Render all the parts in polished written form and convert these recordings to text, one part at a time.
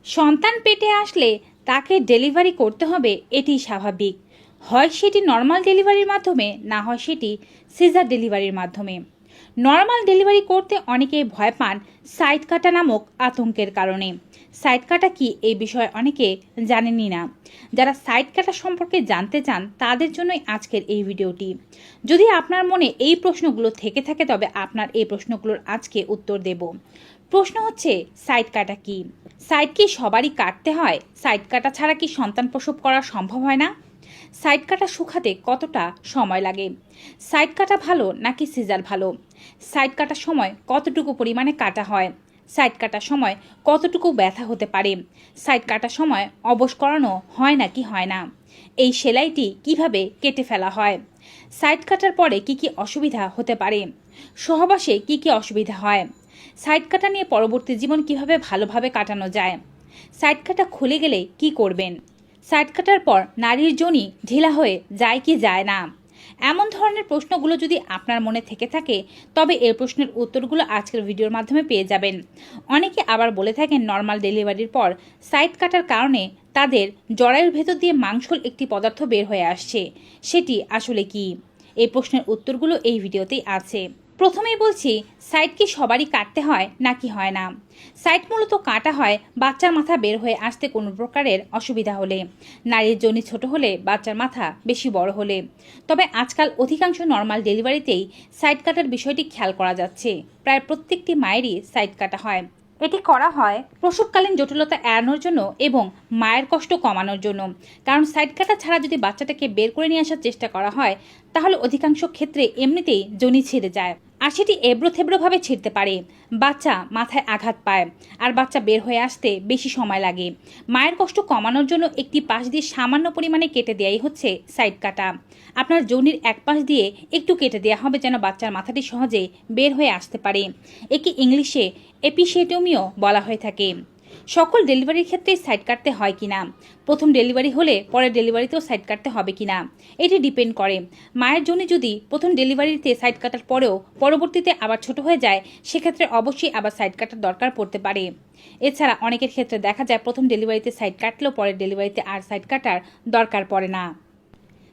সন্তান পেটে আসলে তাকে ডেলিভারি করতে হবে, এটি স্বাভাবিক। হয় সেটি নর্মাল ডেলিভারির মাধ্যমে, না হয় সেটি সিজার ডেলিভারির মাধ্যমে। নর্মাল ডেলিভারি করতে অনেকেই ভয় পান সাইড কাটা নামক আতঙ্কের কারণে। সাইড কাটা কি, এই বিষয়ে অনেকে জানেনই না। যারা সাইড কাটা সম্পর্কে জানতে চান তাদের জন্যই আজকের এই ভিডিওটি। যদি আপনার মনে এই প্রশ্নগুলো থেকে থাকে তবে আপনার এই প্রশ্নগুলোর আজকে উত্তর দেব। প্রশ্ন হচ্ছে, সাইড কাটা কি? সাইড কি সবারই কাটতে হয়? সাইড কাটা ছাড়া কি সন্তান প্রসব করা সম্ভব হয় না? সাইড কাটা শুকাতে কতটা সময় লাগে? সাইড কাটা ভালো নাকি সিজার ভালো? সাইড কাটার সময় কতটুকু পরিমাণে কাটা হয়? সাইড কাটার সময় কতটুকু ব্যথা হতে পারে? সাইড কাটার সময় অবশ করানো হয় নাকি হয় না? এই সেলাইটি কিভাবে কেটে ফেলা হয়? সাইড কাটার পরে কি কি অসুবিধা হতে পারে? সহবাসে কি কি অসুবিধা হয়? সাইড কাটা নিয়ে পরবর্তী জীবন কিভাবে ভালোভাবে কাটানো যায়? সাইড কাটা খুলে গেলে কি করবেন? সাইড কাটার পর নারীর যোনি ঢিলা হয়ে যায় কি যায় না? এমন ধরনের প্রশ্নগুলো যদি আপনার মনে থেকে থাকে তবে এর প্রশ্নের উত্তরগুলো আজকের ভিডিওর মাধ্যমে পেয়ে যাবেন। অনেকে আবার বলে থাকেন নর্মাল ডেলিভারির পর সাইড কাটার কারণে তাদের জরায়ুর ভেতর দিয়ে মাংসল একটি পদার্থ বের হয়ে আসছে, সেটি আসলে কি? এই প্রশ্নের উত্তরগুলো এই ভিডিওতেই আছে। প্রথমেই বলছি, সাইড কি সবারই কাটতে হয় নাকি হয় না? সাইড মূলত কাটা হয় বাচ্চার মাথা বের হয়ে আসতে কোনো প্রকারের অসুবিধা হলে, নারীর যোনি ছোট হলে, বাচ্চার মাথা বেশি বড় হলে। তবে আজকাল অধিকাংশ নর্মাল ডেলিভারিতেই সাইড কাটার বিষয়টি খেয়াল করা যাচ্ছে। প্রায় প্রত্যেকটি মায়েরই সাইড কাটা হয়। এটি করা হয় প্রসবকালীন জটিলতা এড়ানোর জন্য এবং মায়ের কষ্ট কমানোর জন্য। কারণ সাইড কাটা ছাড়া যদি বাচ্চাটাকে বের করে নিয়ে আসার চেষ্টা করা হয় তাহলে অধিকাংশ ক্ষেত্রে এমনিতেই যোনি ছিঁড়ে যায়, আর সেটি এবড়ো থেবড়োভাবে ছিঁড়তে পারে। বাচ্চা মাথায় আঘাত পায় আর বাচ্চা বের হয়ে আসতে বেশি সময় লাগে। মায়ের কষ্ট কমানোর জন্য একটি পাশ দিয়ে সামান্য পরিমাণে কেটে দেওয়াই হচ্ছে সাইড কাটা। আপনার যোনির এক পাশ দিয়ে একটু কেটে দেওয়া হবে যেন বাচ্চার মাথাটি সহজে বের হয়ে আসতে পারে। একে ইংলিশে এপিসেটমিও বলা হয়ে থাকে। সকল ডেলিভারির ক্ষেত্রেই সাইড কাটতে হয় কিনা, প্রথম ডেলিভারি হলে পরের ডেলিভারিতেও সাইড কাটতে হবে কিনা, এটি ডিপেন্ড করে। মায়ের যোনি যদি প্রথম ডেলিভারিতে সাইড কাটার পরেও পরবর্তীতে আবার ছোট হয়ে যায় সেক্ষেত্রে অবশ্যই আবার সাইড কাটার দরকার পড়তে পারে। এছাড়া অনেকের ক্ষেত্রে দেখা যায় প্রথম ডেলিভারিতে সাইড কাটলেও পরের ডেলিভারিতে আর সাইড কাটার দরকার পড়ে না।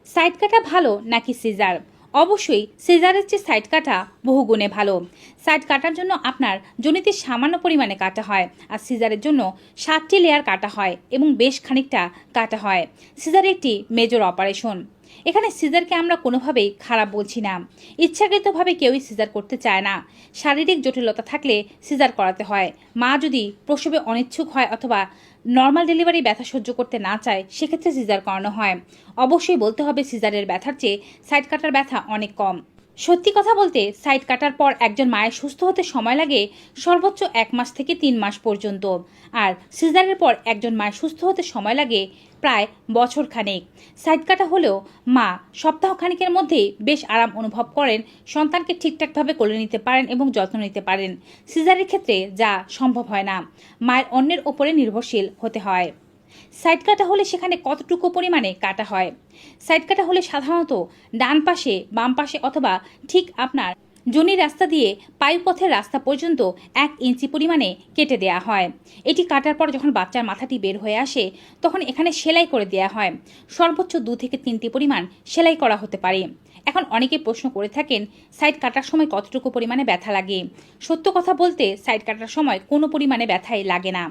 সাইড কাটা ভালো নাকি সিজার? অবশ্যই সিজারের চেয়ে সাইড কাটা বহুগুণে ভালো। সাইড কাটার জন্য আপনার যোনিতে সামান্য পরিমাণে কাটা হয়, আর সিজারের জন্য 7টি লেয়ার কাটা হয় এবং বেশ খানিকটা কাটা হয়। সিজার একটি মেজর অপারেশন। এখানে সিজারকে আমরা কোনোভাবেই খারাপ বলছি না। ইচ্ছাকৃতভাবে কেউই সিজার করতে চায় না। শারীরিক জটিলতা থাকলে সিজার করাতে হয়। মা যদি প্রসবে অনিচ্ছুক হয় অথবা নর্মাল ডেলিভারি ব্যথা সহ্য করতে না চায় সেক্ষেত্রে সিজার করানো হয়। অবশ্যই বলতে হবে সিজারের ব্যথার চেয়ে সাইড কাটার ব্যথা অনেক কম। সত্যি কথা বলতে সাইড কাটার পর একজন মায়ের সুস্থ হতে সময় লাগে সর্বোচ্চ 1 মাস থেকে 3 মাস পর্যন্ত, আর সিজারের পর একজন মায়ের সুস্থ হতে সময় লাগে প্রায় বছর খানেক। সাইড কাটা হলেও মা সপ্তাহ খানেকের মধ্যেই বেশ আরাম অনুভব করেন, সন্তানকে ঠিকঠাকভাবে কোলে নিতে পারেন এবং যত্ন নিতে পারেন। সিজারের ক্ষেত্রে যা সম্ভব হয় না, মায়ের অন্যের ওপরে নির্ভরশীল হতে হয়। সাইড কাটা হলে সেখানে কতটুকু পরিমাণে কাটা হয়? সাইড কাটা হলে সাধারণত ডান পাশে, বাম পাশে অথবা ঠিক আপনার যোনির রাস্তা দিয়ে পায়ুপথের রাস্তা পর্যন্ত 1 ইঞ্চি পরিমাণে কেটে দেয়া হয়। এটি কাটার পর যখন বাচ্চার মাথাটি বের হয়ে আসে তখন এখানে সেলাই করে দেয়া হয়। সর্বোচ্চ 2 থেকে 3টি পরিমাণ সেলাই করা হতে পারে। এখন অনেকে প্রশ্ন করে থাকেন সাইড কাটার সময় কতটুকু পরিমাণে ব্যথা লাগে। সত্য কথা বলতে সাইড কাটার সময় কোনো পরিমাণে ব্যথাই লাগে না।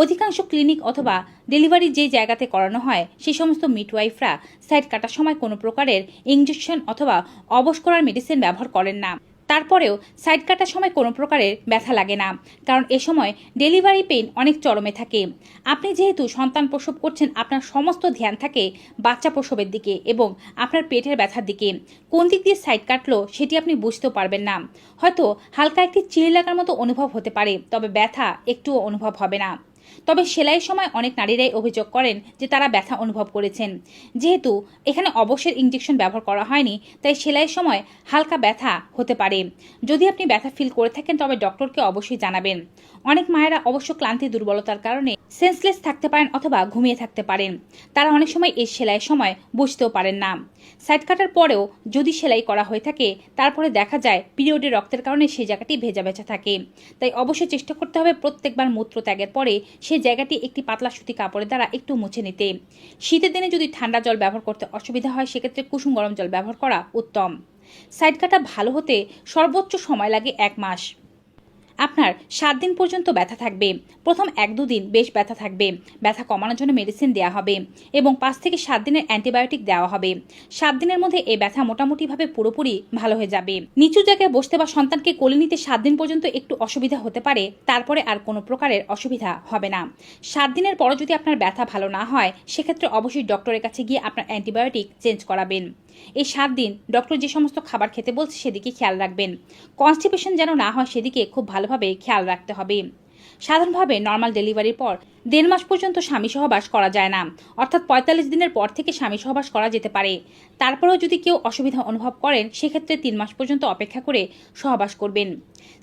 অধিকাংশ ক্লিনিক অথবা ডেলিভারি যে জায়গাতে করানো হয় সেই সমস্ত মিডওয়াইফরা সাইড কাটার সময় কোনো প্রকারের ইঞ্জেকশন অথবা অবশ করার মেডিসিন ব্যবহার করেন না। তারপরেও সাইড কাটার সময় কোনো প্রকারের ব্যথা লাগে না, কারণ এ সময় ডেলিভারি পেইন অনেক চরমে থাকে। আপনি যেহেতু সন্তান প্রসব করছেন আপনার সমস্ত ধ্যান থাকে বাচ্চা প্রসবের দিকে এবং আপনার পেটের ব্যথার দিকে। কোন দিক দিয়ে সাইড কাটলো সেটি আপনি বুঝতেও পারবেন না। হয়তো হালকা একটি চিড় লাগার মতো অনুভব হতে পারে, তবে ব্যথা একটুও অনুভব হবে না। তবে সেলাইয়ের সময় অনেক নারীরাই অভিযোগ করেন যে তারা ব্যথা অনুভব করেছেন। যেহেতু এখানে অবশ্যই ইঞ্জেকশন ব্যবহার করা হয়নি তাই সেলাইয়ের সময় হালকা ব্যথা হতে পারে। যদি আপনি ব্যথা ফিল করে থাকেন তবে ডক্টরকে অবশ্যই জানাবেন। অনেক মায়েরা অবশ্য ক্লান্তি দুর্বলতার কারণে সেন্সলেস থাকতে পারেন অথবা ঘুমিয়ে থাকতে পারেন। তারা অনেক সময় এই সেলাইয়ের সময় বুঝতেও পারেন না। সাইড কাটার পরেও যদি সেলাই করা হয়ে থাকে তারপরে দেখা যায় পিরিয়ডের রক্তের কারণে সেই জায়গাটি ভেজা ভেজা থাকে। তাই অবশ্যই চেষ্টা করতে হবে প্রত্যেকবার মূত্র ত্যাগের পরে সেই জায়গাটি একটি পাতলা সুতি কাপড়ের দ্বারা একটু মুছে নিতে। শীতের দিনে যদি ঠান্ডা জল ব্যবহার করতে অসুবিধা হয় সেক্ষেত্রে কুসুম গরম জল ব্যবহার করা উত্তম। সাইড কাটা ভালো হতে সর্বোচ্চ সময় লাগে 1 মাস। আপনার 7 দিন পর্যন্ত ব্যথা থাকবে। প্রথম 1-2 দিন বেশ ব্যথা থাকবে। ব্যথা কমানোর জন্য মেডিসিন দেওয়া হবে এবং 5 থেকে 7 দিনের অ্যান্টিবায়োটিক দেওয়া হবে। 7 দিনের মধ্যে এই ব্যথা মোটামুটিভাবে পুরোপুরি ভালো হয়ে যাবে। নিচু জায়গায় বসতে বা সন্তানকে কোলে নিতে 7 দিন পর্যন্ত একটু অসুবিধা হতে পারে, তারপরে আর কোনো প্রকারের অসুবিধা হবে না। 7 দিনের পরও যদি আপনার ব্যথা ভালো না হয় সেক্ষেত্রে অবশ্যই ডক্টরের কাছে গিয়ে আপনার অ্যান্টিবায়োটিক চেঞ্জ করাবেন। এই 7 দিন ডক্টর যে সমস্ত খাবার খেতে বলছে সেদিকে খেয়াল রাখবেন। কনস্টিপেশন যেন না হয় সেদিকে খুব ভালোভাবে খেয়াল রাখতে হবে। সাধারণভাবে নর্মাল ডেলিভারির পর 1.5 মাস পর্যন্ত স্বামী সহবাস করা যায় না, অর্থাৎ 45 দিনের পর থেকে স্বামী সহবাস করা যেতে পারে। তারপরেও যদি কেউ অসুবিধা অনুভব করেন সেক্ষেত্রে 3 মাস পর্যন্ত অপেক্ষা করে সহবাস করবেন।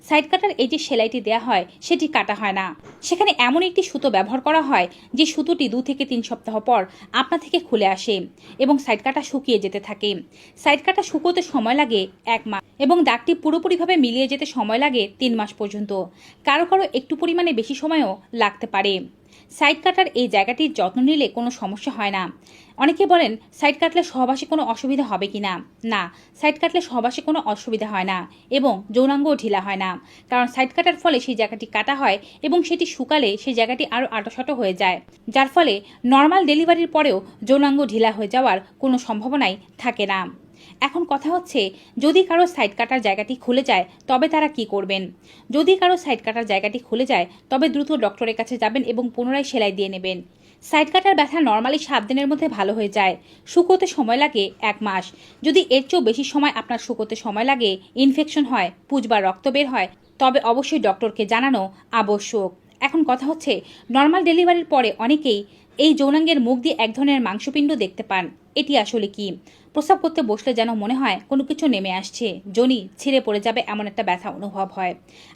সাইড কাটার এই যে সেলাইটি দেওয়া হয় সেটি কাটা হয় না, সেখানে এমন একটি সুতো ব্যবহার করা হয় যে সুতোটি 2 থেকে 3 সপ্তাহ পর আপনা থেকে খুলে আসে এবং সাইড কাটা শুকিয়ে যেতে থাকে। সাইড কাটা শুকোতে সময় লাগে 1 মাস এবং দাগটি পুরোপুরিভাবে মিলিয়ে যেতে সময় লাগে 3 মাস পর্যন্ত। কারো কারো একটু পরিমাণে বেশি সময়ও লাগতে পারে। সাইড কাটার এই জায়গাটির যত্ন নিলে কোনো সমস্যা হয় না। অনেকে বলেন সাইড কাটলে সহবাসে কোনো অসুবিধা হবে কি না। না, সাইড কাটলে সহবাসে কোনো অসুবিধা হয় না এবং যৌনাঙ্গও ঢিলা হয় না, কারণ সাইড কাটার ফলে সেই জায়গাটি কাটা হয় এবং সেটি শুকালে সেই জায়গাটি আরও আঁটোসাঁটো হয়ে যায়, যার ফলে নর্মাল ডেলিভারির পরেও যৌনাঙ্গ ঢিলা হয়ে যাওয়ার কোনো সম্ভাবনাই থাকে না। এখন কথা হচ্ছে, যদি কারো সাইড কাটার জায়গাটি খুলে যায় তবে তারা কি করবেন? যদি কারো সাইড কাটার জায়গাটি খুলে যায় তবে দ্রুত ডক্টরের কাছে যাবেন এবং পুনরায় সেলাই দিয়ে নেবেন। সাইড কাটার ব্যথা নর্মালি 7 দিনের মধ্যে ভালো হয়ে যায়। শুকোতে সময় লাগে 1 মাস। যদি এর চেয়েও বেশি সময় আপনার শুকোতে সময় লাগে, ইনফেকশন হয়, পুঁজ বা রক্ত বের হয়, তবে অবশ্যই ডক্টরকে জানানো আবশ্যক। এখন কথা হচ্ছে, নর্মাল ডেলিভারির পরে অনেকেই এই যৌনাঙ্গের মুখ দিয়ে এক ধরনের মাংসপিণ্ড দেখতে পান। এটি আসলে কি? প্রস্রাব করতে বসলে যেন মনে হয় কোনো কিছু নেমে আসছে, যোনি ছিঁড়ে পড়ে যাবে এমন একটা ব্যথা অনুভব হয়।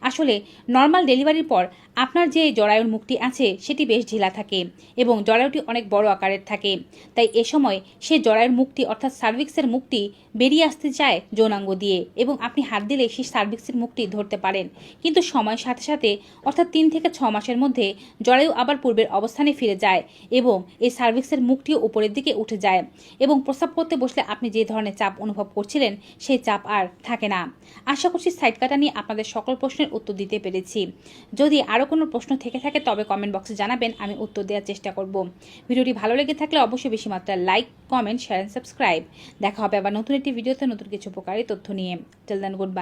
আসলে নর্মাল ডেলিভারির পর আপনার যে জরায়ুর মুখটি আছে সেটি বেশ ঢিলা থাকে এবং জরায়ুটি অনেক বড় আকারের থাকে। তাই এ সময় সে জরায়ুর মুখটি অর্থাৎ সার্ভিক্সের মুখটি বেরিয়ে আসতে চায় যৌনাঙ্গ দিয়ে এবং আপনি হাত দিলে সেই সার্ভিক্সের মুখটি ধরতে পারেন, কিন্তু সময়ের সাথে সাথে অর্থাৎ 3 থেকে 6 মাসের মধ্যে জরায়ু আবার পূর্বের অবস্থানে ফিরে যায় এবং এই সার্ভিক্সের মুখটিও উপরের দিকে উঠে যায় এবং প্রস্রাব করতে বসলে আপনি যে ধরনের চাপ অনুভব করছিলেন সেই চাপ আর থাকে না। আশা করছি সাইড কাটা নিয়ে আপনাদের সকল প্রশ্নের উত্তর দিতে পেরেছি। যদি আরও কোনো প্রশ্ন থেকে থাকে তবে কমেন্ট বক্সে জানাবেন, আমি উত্তর দেওয়ার চেষ্টা করব। ভিডিওটি ভালো লেগে থাকলে অবশ্যই বেশি মাত্রায় like, comment, share and subscribe. দেখা হবে আবার নতুন একটি ভিডিওতে নতুন কিছু উপকারী তথ্য নিয়ে। Till then, good bye.